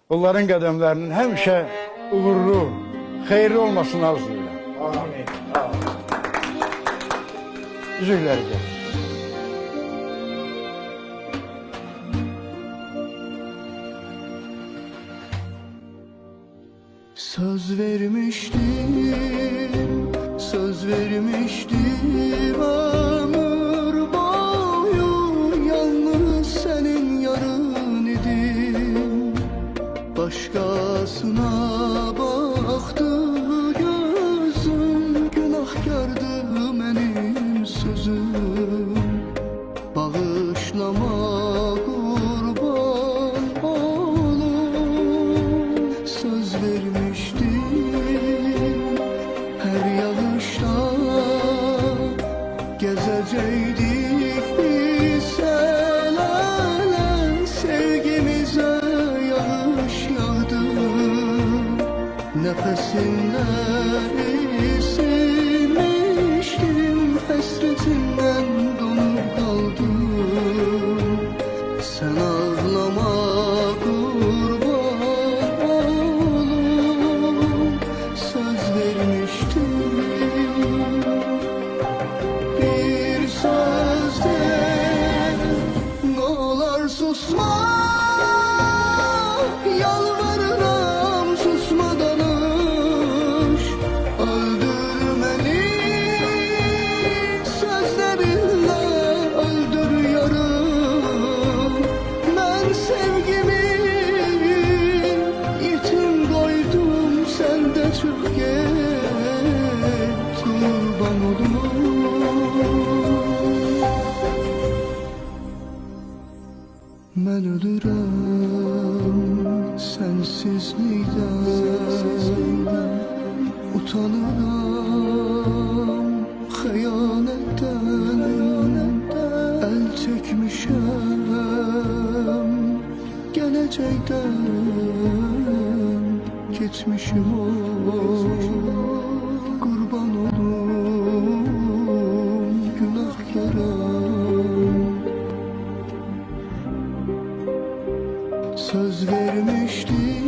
onların qədəmlərinin həmişə uğurlu, xeyirli olmasını arzulayıram. Amin. Üzükləri gəlir. Söz vermiştim ömür boyu yalnız senin yarın idim. Başkasına baktı gözüm, günahkardı benim sözüm. Bağışlama kurban olum, söz vermiştim. Her yağışta gezecektik biz el ele, sevgimize yağış yağdı. Nefesinle isinmiştim, hasretinden donup kaldım. Sen ağlama kurban olum, söz vermiştim. Bir sözde ne olur susma, yalvarırım susma danış. Öldürmeni sözlerinle öldür yarım. Ben sevgimi yetim koydum, sen de çık git kurban olum. Ben ölürüm sensizlikten, utanırım hıyanetten. El çekmişim gelecekten, geçmişim o kurban olum günahkarım. Söz vermiştim,